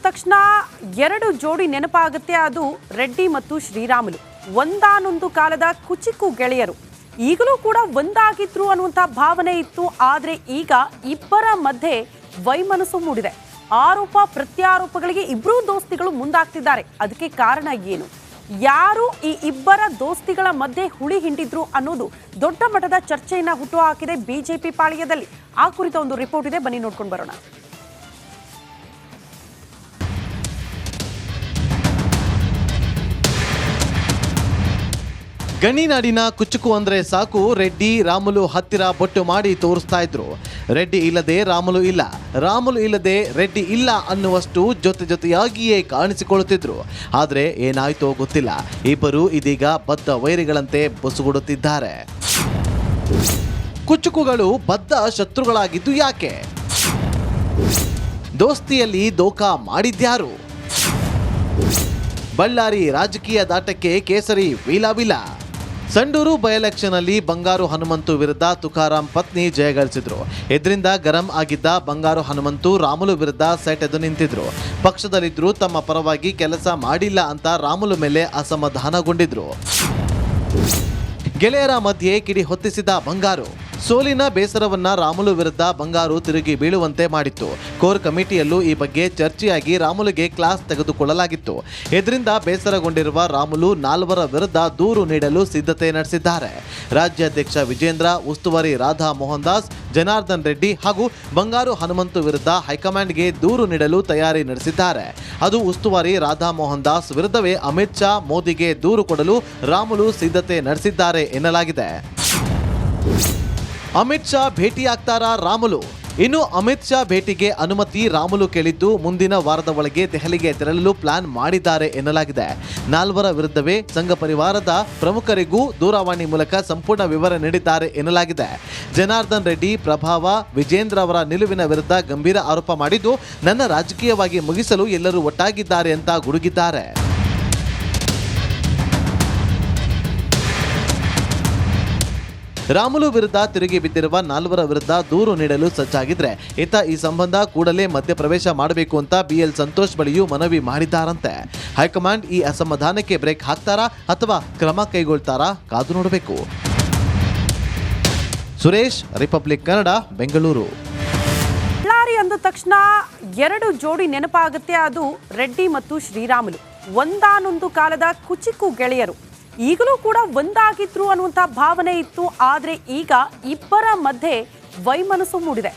ತಕ್ಷಣ ಎರಡು ಜೋಡಿ ನೆನಪಾಗುತ್ತೆ. ಅದು ರೆಡ್ಡಿ ಮತ್ತು ಶ್ರೀರಾಮುಲು. ಒಂದಾನೊಂದು ಕಾಲದ ಕುಚಿಕು ಗೆಳೆಯರು. ಈಗಲೂ ಕೂಡ ಒಂದಾಗಿದ್ರು ಅನ್ನುವಂಥ ಭಾವನೆ ಇತ್ತು. ಆದರೆ ಈಗ ಇಬ್ಬರ ಮಧ್ಯೆ ವೈಮನಸ್ಸು ಮೂಡಿದೆ. ಆರೋಪ ಪ್ರತ್ಯಾರೋಪಗಳಿಗೆ ಇಬ್ಬರೂ ದೋಸ್ತಿಗಳು ಮುಂದಾಗ್ತಿದ್ದಾರೆ. ಅದಕ್ಕೆ ಕಾರಣ ಏನು? ಯಾರು ಈ ಇಬ್ಬರ ದೋಸ್ತಿಗಳ ಮಧ್ಯೆ ಹುಳಿ ಹಿಂಡಿದ್ರು ಅನ್ನೋದು ದೊಡ್ಡ ಮಟ್ಟದ ಚರ್ಚೆಯನ್ನ ಹುಟ್ಟುಹಾಕಿದೆ ಬಿಜೆಪಿ ಪಾಳ್ಯದಲ್ಲಿ. ಆ ಕುರಿತ ಒಂದು ರಿಪೋರ್ಟ್ ಇದೆ, ಬನ್ನಿ ನೋಡ್ಕೊಂಡು ಬರೋಣ. ಗಣಿನಾಡಿನ ಕುಚುಕು ಅಂದ್ರೆ ಸಾಕು, ರೆಡ್ಡಿ ರಾಮುಲು ಹತ್ತಿರ ಬೊಟ್ಟು ಮಾಡಿ ತೋರಿಸ್ತಾ ಇದ್ರು. ರೆಡ್ಡಿ ಇಲ್ಲದೆ ರಾಮುಲು ಇಲ್ಲ, ರಾಮುಲು ಇಲ್ಲದೆ ರೆಡ್ಡಿ ಇಲ್ಲ ಅನ್ನುವಷ್ಟು ಜೊತೆಯಾಗಿಯೇ ಕಾಣಿಸಿಕೊಳ್ಳುತ್ತಿದ್ರು. ಆದ್ರೆ ಏನಾಯ್ತೋ ಗೊತ್ತಿಲ್ಲ, ಇಬ್ಬರು ಇದೀಗ ಬದ್ಧ ವೈರಿಗಳಂತೆ ಬಸುಗುಡುತ್ತಿದ್ದಾರೆ. ಕುಚುಕುಗಳು ಬದ್ಧ ಶತ್ರುಗಳಾಗಿದ್ದು ಯಾಕೆ? ದೋಸ್ತಿಯಲ್ಲಿ ದೋಖಾ ಮಾಡಿದ್ಯಾರು? ಬಳ್ಳಾರಿ ರಾಜಕೀಯ ದಾಟಕ್ಕೆ ಕೇಸರಿ ವೀಲಾವಿಲ. ಸಂಡೂರು ಬೈ ಎಲೆಕ್ಷನ್ ಅಲ್ಲಿ ಬಂಗಾರು ಹನುಮಂತು ವಿರುದ್ಧ ತುಕಾರಾಂ ಪತ್ನಿ ಜಯಗಳಿಸಿದ್ರು. ಇದರಿಂದ ಗರಂ ಆಗಿದ್ದ ಬಂಗಾರು ಹನುಮಂತು ರಾಮುಲು ವಿರುದ್ಧ ಸೆಟ್ ಎದ್ದು ನಿಂತಿದ್ರು. ಪಕ್ಷದಲ್ಲಿದ್ರು, ತಮ್ಮ ಪರವಾಗಿ ಕೆಲಸ ಮಾಡಿಲ್ಲ ಅಂತ ರಾಮುಲು ಮೇಲೆ ಅಸಮಾಧಾನಗೊಂಡಿದ್ರು. ಗೆಳೆಯರ ಮಧ್ಯೆ ಕಿಡಿ ಹೊತ್ತಿಸಿದ ಬಂಗಾರು. ಸೋಲಿನ ಬೇಸರವನ್ನ ರಾಮುಲು ವಿರುದ್ಧ ಬಂಗಾರು ತಿರುಗಿ ಬೀಳುವಂತೆ ಮಾಡಿತ್ತು. ಕೋರ್ ಕಮಿಟಿಯಲ್ಲೂ ಈ ಬಗ್ಗೆ ಚರ್ಚೆಯಾಗಿ ರಾಮುಲುಗೆ ಕ್ಲಾಸ್ ತೆಗೆದುಕೊಳ್ಳಲಾಗಿತ್ತು. ಇದರಿಂದ ಬೇಸರಗೊಂಡಿರುವ ರಾಮುಲು ನಾಲ್ವರ ವಿರುದ್ಧ ದೂರು ನೀಡಲು ಸಿದ್ಧತೆ ನಡೆಸಿದ್ದಾರೆ. ರಾಜ್ಯಾಧ್ಯಕ್ಷ ವಿಜೇಂದ್ರ, ಉಸ್ತುವಾರಿ ರಾಧಾ ಮೋಹನ್ ದಾಸ್, ಜನಾರ್ದನ್ ರೆಡ್ಡಿ ಹಾಗೂ ಬಂಗಾರು ಹನುಮಂತು ವಿರುದ್ಧ ಹೈಕಮಾಂಡ್ಗೆ ದೂರು ನೀಡಲು ತಯಾರಿ ನಡೆಸಿದ್ದಾರೆ. ಅದು ಉಸ್ತುವಾರಿ ರಾಧಾ ಮೋಹನ್ ದಾಸ್ ವಿರುದ್ಧವೇ ಅಮಿತ್ ಶಾ, ಮೋದಿಗೆ ದೂರು ಕೊಡಲು ರಾಮುಲು ಸಿದ್ಧತೆ ನಡೆಸಿದ್ದಾರೆ ಎನ್ನಲಾಗಿದೆ. ಅಮಿತ್ ಶಾ ಭೇಟಿಯಾಗ್ತಾರಾ ರಾಮುಲು? ಇನ್ನು ಅಮಿತ್ ಶಾ ಭೇಟಿಗೆ ಅನುಮತಿ ರಾಮುಲು ಕೇಳಿದ್ದು ಮುಂದಿನ ವಾರದ ಒಳಗೆ ದೆಹಲಿಗೆ ತೆರಳಲು ಪ್ಲಾನ್ ಮಾಡಿದ್ದಾರೆ ಎನ್ನಲಾಗಿದೆ. ನಾಲ್ವರ ವಿರುದ್ಧವೇ ಸಂಘ ಪರಿವಾರದ ಪ್ರಮುಖರಿಗೂ ದೂರವಾಣಿ ಮೂಲಕ ಸಂಪೂರ್ಣ ವಿವರ ನೀಡಿದ್ದಾರೆ ಎನ್ನಲಾಗಿದೆ. ಜನಾರ್ದನ್ ರೆಡ್ಡಿ, ಪ್ರಭಾವ, ವಿಜೇಂದ್ರ ಅವರ ನಿಲುವಿನ ವಿರುದ್ಧ ಗಂಭೀರ ಆರೋಪ ಮಾಡಿದ್ದು, ನನ್ನ ರಾಜಕೀಯವಾಗಿ ಮುಗಿಸಲು ಎಲ್ಲರೂ ಒಟ್ಟಾಗಿದ್ದಾರೆ ಅಂತ ಗುಡುಗಿದ್ದಾರೆ. ರಾಮುಲು ವಿರುದ್ಧ ತಿರುಗಿ ಬಿದ್ದಿರುವ ನಾಲ್ವರ ವಿರುದ್ಧ ದೂರು ನೀಡಲು ಸಜ್ಜಾಗಿದ್ರೆ ಈತ ಈ ಸಂಬಂಧ ಕೂಡಲೇ ಮಧ್ಯಪ್ರವೇಶ ಮಾಡಬೇಕು ಅಂತ BL ಸಂತೋಷ್ ಬಳಿಯೂ ಮನವಿ ಮಾಡಿದ್ದಾರಂತೆ. ಹೈಕಮಾಂಡ್ ಈ ಅಸಮಾಧಾನಕ್ಕೆ ಬ್ರೇಕ್ ಹಾಕ್ತಾರಾ ಅಥವಾ ಕ್ರಮ ಕೈಗೊಳ್ತಾರಾ? ಕಾದು ನೋಡಬೇಕು. ಸುರೇಶ್, ರಿಪಬ್ಲಿಕ್ ಕನ್ನಡ, ಬೆಂಗಳೂರು. ಬಳ್ಳಾರಿ ಅಂದ ತಕ್ಷಣ ಎರಡು ಜೋಡಿ ನೆನಪಾಗುತ್ತೆ. ಅದು ರೆಡ್ಡಿ ಮತ್ತು ಶ್ರೀರಾಮುಲು. ಒಂದಾನೊಂದು ಕಾಲದ ಕುಚಿಕು ಗೆಳೆಯರು. ಈಗಲೂ ಕೂಡ ಒಂದಾಗಿದ್ರು ಅನ್ನುವಂಥ ಭಾವನೆ ಇತ್ತು. ಆದರೆ ಈಗ ಇಬ್ಬರ ಮಧ್ಯೆ ವೈಮನಸ್ಸು ಮೂಡಿದೆ.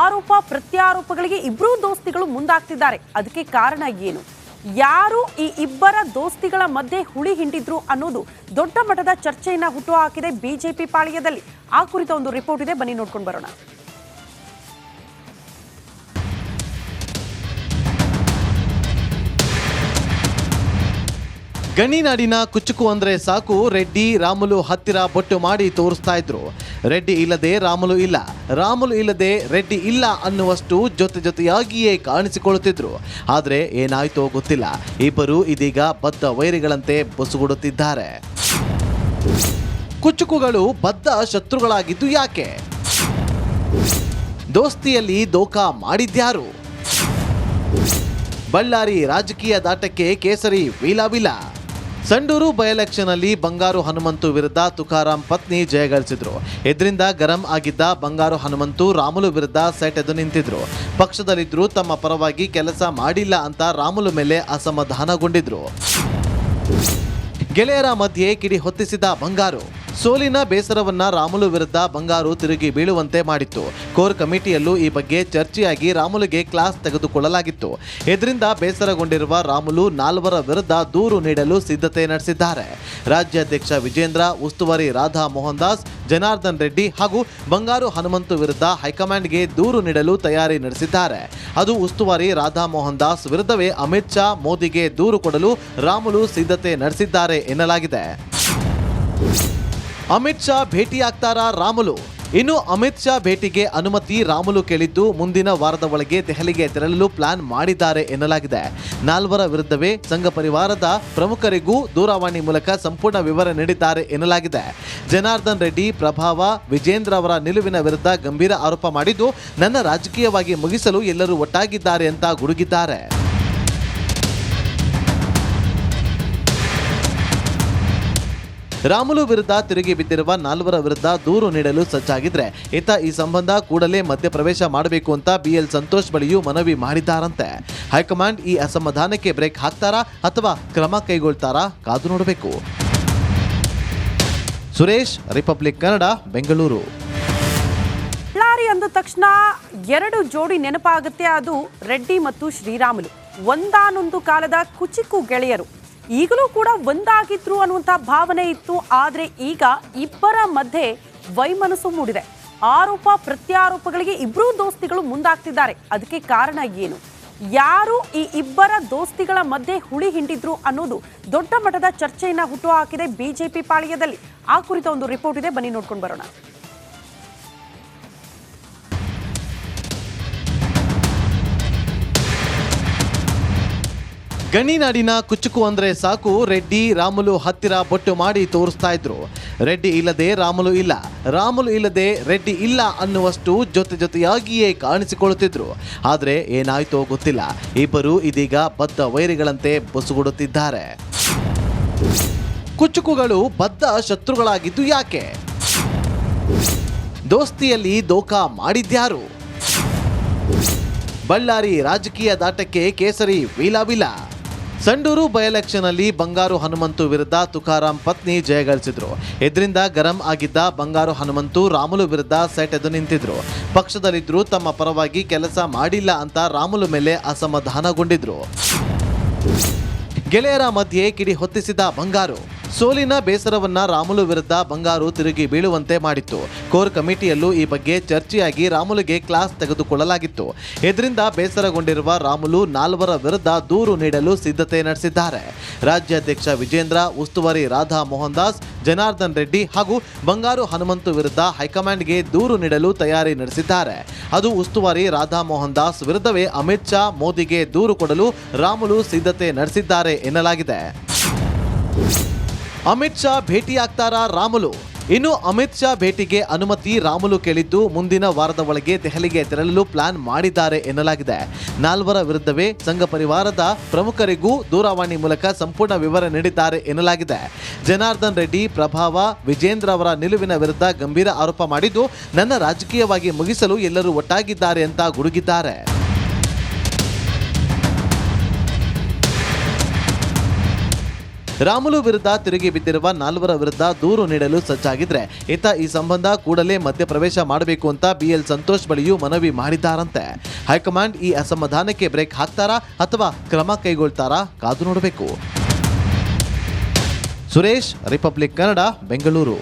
ಆರೋಪ ಪ್ರತ್ಯಾರೋಪಗಳಿಗೆ ಇಬ್ಬರೂ ದೋಸ್ತಿಗಳು ಮುಂದಾಗ್ತಿದ್ದಾರೆ. ಅದಕ್ಕೆ ಕಾರಣ ಏನು? ಯಾರು ಈ ಇಬ್ಬರ ದೋಸ್ತಿಗಳ ಮಧ್ಯೆ ಹುಳಿ ಹಿಂಡಿದ್ರು ಅನ್ನೋದು ದೊಡ್ಡ ಮಟ್ಟದ ಚರ್ಚೆಯನ್ನ ಹುಟ್ಟುಹಾಕಿದೆ ಬಿಜೆಪಿ ಪಾಳ್ಯದಲ್ಲಿ. ಆ ಕುರಿತ ಒಂದು ರಿಪೋರ್ಟ್ ಇದೆ, ಬನ್ನಿ ನೋಡ್ಕೊಂಡು ಬರೋಣ. ಗಣಿನಾಡಿನ ಕುಚುಕು ಅಂದ್ರೆ ಸಾಕು, ರೆಡ್ಡಿ ರಾಮುಲು ಹತ್ತಿರ ಬೊಟ್ಟು ಮಾಡಿ ತೋರಿಸ್ತಾ ಇದ್ರು. ರೆಡ್ಡಿ ಇಲ್ಲದೆ ರಾಮುಲು ಇಲ್ಲ, ರಾಮುಲು ಇಲ್ಲದೆ ರೆಡ್ಡಿ ಇಲ್ಲ ಅನ್ನುವಷ್ಟು ಜೊತೆಯಾಗಿಯೇ ಕಾಣಿಸಿಕೊಳ್ಳುತ್ತಿದ್ರು. ಆದ್ರೆ ಏನಾಯ್ತೋ ಗೊತ್ತಿಲ್ಲ, ಇಬ್ಬರು ಇದೀಗ ಬದ್ಧ ವೈರಿಗಳಂತೆ ಬಸುಗುಡುತ್ತಿದ್ದಾರೆ. ಕುಚುಕುಗಳು ಬದ್ಧ ಶತ್ರುಗಳಾಗಿದ್ದು ಯಾಕೆ? ದೋಸ್ತಿಯಲ್ಲಿ ದೋಖಾ ಮಾಡಿದ್ಯಾರು? ಬಳ್ಳಾರಿ ರಾಜಕೀಯ ದಾಟಕ್ಕೆ ಕೇಸರಿ ವೀಲಾವಿಲ. ಸಂಡೂರು ಬೈ ಎಲೆಕ್ಷನ್ ಅಲ್ಲಿ ಬಂಗಾರು ಹನುಮಂತು ವಿರುದ್ಧ ತುಕಾರಾಂ ಪತ್ನಿ ಜಯಗಳಿಸಿದ್ರು. ಇದರಿಂದ ಗರಂ ಆಗಿದ್ದ ಬಂಗಾರು ಹನುಮಂತು ರಾಮುಲು ವಿರುದ್ಧ ಸೆಟ್ ಎದ್ದು ನಿಂತಿದ್ರು. ಪಕ್ಷದಲ್ಲಿದ್ರು, ತಮ್ಮ ಪರವಾಗಿ ಕೆಲಸ ಮಾಡಿಲ್ಲ ಅಂತ ರಾಮುಲು ಮೇಲೆ ಅಸಮಾಧಾನಗೊಂಡಿದ್ರು. ಗೆಳೆಯರ ಮಧ್ಯೆ ಕಿಡಿ ಹೊತ್ತಿಸಿದ ಬಂಗಾರು. ಸೋಲಿನ ಬೇಸರವನ್ನ ರಾಮುಲು ವಿರುದ್ಧ ಬಂಗಾರು ತಿರುಗಿ ಬೀಳುವಂತೆ ಮಾಡಿತ್ತು. ಕೋರ್ ಕಮಿಟಿಯಲ್ಲೂ ಈ ಬಗ್ಗೆ ಚರ್ಚೆಯಾಗಿ ರಾಮುಲುಗೆ ಕ್ಲಾಸ್ ತೆಗೆದುಕೊಳ್ಳಲಾಗಿತ್ತು. ಇದರಿಂದ ಬೇಸರಗೊಂಡಿರುವ ರಾಮುಲು ನಾಲ್ವರ ವಿರುದ್ಧ ದೂರು ನೀಡಲು ಸಿದ್ಧತೆ ನಡೆಸಿದ್ದಾರೆ. ರಾಜ್ಯಾಧ್ಯಕ್ಷ ವಿಜೇಂದ್ರ, ಉಸ್ತುವಾರಿ ರಾಧಾ ಮೋಹನ್ ದಾಸ್, ಜನಾರ್ದನ್ ರೆಡ್ಡಿ ಹಾಗೂ ಬಂಗಾರು ಹನುಮಂತು ವಿರುದ್ಧ ಹೈಕಮಾಂಡ್ಗೆ ದೂರು ನೀಡಲು ತಯಾರಿ ನಡೆಸಿದ್ದಾರೆ. ಅದು ಉಸ್ತುವಾರಿ ರಾಧಾ ಮೋಹನ್ ದಾಸ್ ವಿರುದ್ಧವೇ ಅಮಿತ್ ಶಾ, ಮೋದಿಗೆ ದೂರು ಕೊಡಲು ರಾಮುಲು ಸಿದ್ಧತೆ ನಡೆಸಿದ್ದಾರೆ ಎನ್ನಲಾಗಿದೆ. ಅಮಿತ್ ಶಾ ಭೇಟಿಯಾಗ್ತಾರಾ ರಾಮುಲು? ಇನ್ನು ಅಮಿತ್ ಶಾ ಭೇಟಿಗೆ ಅನುಮತಿ ರಾಮುಲು ಕೇಳಿದ್ದು ಮುಂದಿನ ವಾರದ ಒಳಗೆ ದೆಹಲಿಗೆ ತೆರಳಲು ಪ್ಲಾನ್ ಮಾಡಿದ್ದಾರೆ ಎನ್ನಲಾಗಿದೆ. ನಾಲ್ವರ ವಿರುದ್ಧವೇ ಸಂಘ ಪರಿವಾರದ ಪ್ರಮುಖರಿಗೂ ದೂರವಾಣಿ ಮೂಲಕ ಸಂಪೂರ್ಣ ವಿವರ ನೀಡಿದ್ದಾರೆ ಎನ್ನಲಾಗಿದೆ. ಜನಾರ್ದನ್ ರೆಡ್ಡಿ, ಪ್ರಭಾವ, ವಿಜೇಂದ್ರ ಅವರ ನಿಲುವಿನ ವಿರುದ್ಧ ಗಂಭೀರ ಆರೋಪ ಮಾಡಿದ್ದು, ನನ್ನ ರಾಜಕೀಯವಾಗಿ ಮುಗಿಸಲು ಎಲ್ಲರೂ ಒಟ್ಟಾಗಿದ್ದಾರೆ ಅಂತ ಗುಡುಗಿದ್ದಾರೆ. ರಾಮುಲು ವಿರುದ್ಧ ತಿರುಗಿ ಬಿದ್ದಿರುವ ನಾಲ್ವರ ವಿರುದ್ಧ ದೂರು ನೀಡಲು ಸಜ್ಜಾಗಿದ್ರೆ ಈತ ಈ ಸಂಬಂಧ ಕೂಡಲೇ ಮಧ್ಯಪ್ರವೇಶ ಮಾಡಬೇಕು ಅಂತ BL ಸಂತೋಷ್ ಬಳಿಯೂ ಮನವಿ ಮಾಡಿದ್ದಾರಂತೆ. ಹೈಕಮಾಂಡ್ ಈ ಅಸಮಾಧಾನಕ್ಕೆ ಬ್ರೇಕ್ ಹಾಕ್ತಾರಾ ಅಥವಾ ಕ್ರಮ ಕೈಗೊಳ್ತಾರಾ ಕಾದು ನೋಡಬೇಕು. ಸುರೇಶ್, ರಿಪಬ್ಲಿಕ್ ಕನ್ನಡ, ಬೆಂಗಳೂರು. ಬಳ್ಳಾರಿ ಅಂದ ತಕ್ಷಣ ಎರಡು ಜೋಡಿ ನೆನಪಾಗುತ್ತೆ, ಅದು ರೆಡ್ಡಿ ಮತ್ತು ಶ್ರೀರಾಮುಲು. ಒಂದಾನೊಂದು ಕಾಲದ ಕುಚಿಕು ಗೆಳೆಯರು, ಈಗಲೂ ಕೂಡ ಒಂದಾಗಿದ್ರು ಅನ್ನುವಂಥ ಭಾವನೆ ಇತ್ತು. ಆದರೆ ಈಗ ಇಬ್ಬರ ಮಧ್ಯೆ ವೈಮನಸ್ಸು ಮೂಡಿದೆ. ಆರೋಪ ಪ್ರತ್ಯಾರೋಪಗಳಿಗೆ ಇಬ್ಬರೂ ದೋಸ್ತಿಗಳು ಮುಂದಾಗ್ತಿದ್ದಾರೆ. ಅದಕ್ಕೆ ಕಾರಣ ಏನು, ಯಾರು ಈ ಇಬ್ಬರ ದೋಸ್ತಿಗಳ ಮಧ್ಯೆ ಹುಳಿ ಹಿಂಡಿದ್ರು ಅನ್ನೋದು ದೊಡ್ಡ ಮಟ್ಟದ ಚರ್ಚೆಯನ್ನ ಹುಟ್ಟುಹಾಕಿದೆ ಬಿಜೆಪಿ ಪಾಳ್ಯದಲ್ಲಿ. ಆ ಕುರಿತ ಒಂದು ರಿಪೋರ್ಟ್ ಇದೆ, ಬನ್ನಿ ನೋಡ್ಕೊಂಡು ಬರೋಣ. ಗಣಿನಾಡಿನ ಕುಚುಕು ಅಂದ್ರೆ ಸಾಕು, ರೆಡ್ಡಿ ರಾಮುಲು ಹತ್ತಿರ ಬೊಟ್ಟು ಮಾಡಿ ತೋರಿಸ್ತಾ ಇದ್ರು. ರೆಡ್ಡಿ ಇಲ್ಲದೆ ರಾಮುಲು ಇಲ್ಲ, ರಾಮುಲು ಇಲ್ಲದೆ ರೆಡ್ಡಿ ಇಲ್ಲ ಅನ್ನುವಷ್ಟು ಜೊತೆಯಾಗಿಯೇ ಕಾಣಿಸಿಕೊಳ್ಳುತ್ತಿದ್ರು. ಆದ್ರೆ ಏನಾಯ್ತೋ ಗೊತ್ತಿಲ್ಲ, ಇಬ್ಬರು ಇದೀಗ ಬದ್ಧ ವೈರಿಗಳಂತೆ ಬಸುಗುಡುತ್ತಿದ್ದಾರೆ. ಕುಚುಕುಗಳು ಬದ್ಧ ಶತ್ರುಗಳಾಗಿದ್ದು ಯಾಕೆ? ದೋಸ್ತಿಯಲ್ಲಿ ದೋಖಾ ಮಾಡಿದ್ಯಾರು? ಬಳ್ಳಾರಿ ರಾಜಕೀಯ ದಾಟಕ್ಕೆ ಕೇಸರಿ ವೀಲಾವಿಲ. ಸಂಡೂರು ಬೈ ಎಲೆಕ್ಷನ್ ಅಲ್ಲಿ ಬಂಗಾರು ಹನುಮಂತು ವಿರುದ್ಧ ತುಕಾರಾಂ ಪತ್ನಿ ಜಯಗಳಿಸಿದ್ರು. ಇದರಿಂದ ಗರಂ ಆಗಿದ್ದ ಬಂಗಾರು ಹನುಮಂತು ರಾಮುಲು ವಿರುದ್ಧ ಸೆಟೆದು ನಿಂತಿದ್ರು. ಪಕ್ಷದಲ್ಲಿದ್ರು, ತಮ್ಮ ಪರವಾಗಿ ಕೆಲಸ ಮಾಡಿಲ್ಲ ಅಂತ ರಾಮುಲು ಮೇಲೆ ಅಸಮಾಧಾನಗೊಂಡಿದ್ರು. ಗೆಳೆಯರ ಮಧ್ಯೆ ಕಿಡಿ ಹೊತ್ತಿಸಿದ ಬಂಗಾರು. ಸೋಲಿನ ಬೇಸರವನ್ನ ರಾಮುಲು ವಿರುದ್ಧ ಬಂಗಾರು ತಿರುಗಿ ಬೀಳುವಂತೆ ಮಾಡಿತ್ತು. ಕೋರ್ ಕಮಿಟಿಯಲ್ಲೂ ಈ ಬಗ್ಗೆ ಚರ್ಚೆಯಾಗಿ ರಾಮುಲುಗೆ ಕ್ಲಾಸ್ ತೆಗೆದುಕೊಳ್ಳಲಾಗಿತ್ತು. ಇದರಿಂದ ಬೇಸರಗೊಂಡಿರುವ ರಾಮುಲು ನಾಲ್ವರ ವಿರುದ್ಧ ದೂರು ನೀಡಲು ಸಿದ್ಧತೆ ನಡೆಸಿದ್ದಾರೆ. ರಾಜ್ಯಾಧ್ಯಕ್ಷ ವಿಜೇಂದ್ರ, ಉಸ್ತುವಾರಿ ರಾಧಾ ಮೋಹನ್ ದಾಸ್, ಜನಾರ್ದನ್ ರೆಡ್ಡಿ ಹಾಗೂ ಬಂಗಾರು ಹನುಮಂತು ವಿರುದ್ಧ ಹೈಕಮಾಂಡ್ಗೆ ದೂರು ನೀಡಲು ತಯಾರಿ ನಡೆಸಿದ್ದಾರೆ. ಅದು ಉಸ್ತುವಾರಿ ರಾಧಾ ಮೋಹನ್ ದಾಸ್ ವಿರುದ್ಧವೇ ಅಮಿತ್ ಶಾ, ಮೋದಿಗೆ ದೂರು ಕೊಡಲು ರಾಮುಲು ಸಿದ್ಧತೆ ನಡೆಸಿದ್ದಾರೆ ಎನ್ನಲಾಗಿದೆ. ಅಮಿತ್ ಶಾ ಭೇಟಿಯಾಗ್ತಾರಾ ರಾಮುಲು? ಇನ್ನು ಅಮಿತ್ ಶಾ ಭೇಟಿಗೆ ಅನುಮತಿ ರಾಮುಲು ಕೇಳಿದ್ದು ಮುಂದಿನ ವಾರದ ಒಳಗೆ ದೆಹಲಿಗೆ ತೆರಳಲು ಪ್ಲಾನ್ ಮಾಡಿದ್ದಾರೆ ಎನ್ನಲಾಗಿದೆ. ನಾಲ್ವರ ವಿರುದ್ಧವೇ ಸಂಘ ಪರಿವಾರದ ಪ್ರಮುಖರಿಗೂ ದೂರವಾಣಿ ಮೂಲಕ ಸಂಪೂರ್ಣ ವಿವರ ನೀಡಿದ್ದಾರೆ ಎನ್ನಲಾಗಿದೆ. ಜನಾರ್ದನ್ ರೆಡ್ಡಿ, ಪ್ರಭಾವ, ವಿಜೇಂದ್ರ ಅವರ ನಿಲುವಿನ ವಿರುದ್ಧ ಗಂಭೀರ ಆರೋಪ ಮಾಡಿದ್ದು, ನನ್ನ ರಾಜಕೀಯವಾಗಿ ಮುಗಿಸಲು ಎಲ್ಲರೂ ಒಟ್ಟಾಗಿದ್ದಾರೆ ಅಂತ ಗುಡುಗಿದ್ದಾರೆ. ರಾಮುಲು ವಿರುದ್ಧ ತಿರುಗಿ ಬಿದ್ದಿರುವ ನಾಲ್ವರ ವಿರುದ್ಧ ದೂರು ನೀಡಲು ಸಜ್ಜಾಗಿದ್ರೆ ಈತ ಈ ಸಂಬಂಧ ಕೂಡಲೇ ಮಧ್ಯಪ್ರವೇಶ ಮಾಡಬೇಕು ಅಂತ BL ಸಂತೋಷ್ ಬಳಿಯೂ ಮನವಿ ಮಾಡಿದ್ದಾರಂತೆ. ಹೈಕಮಾಂಡ್ ಈ ಅಸಮಾಧಾನಕ್ಕೆ ಬ್ರೇಕ್ ಹಾಕ್ತಾರಾ ಅಥವಾ ಕ್ರಮ ಕೈಗೊಳ್ತಾರಾ ಕಾದು ನೋಡಬೇಕು. ಸುರೇಶ್, ರಿಪಬ್ಲಿಕ್ ಕನ್ನಡ, ಬೆಂಗಳೂರು.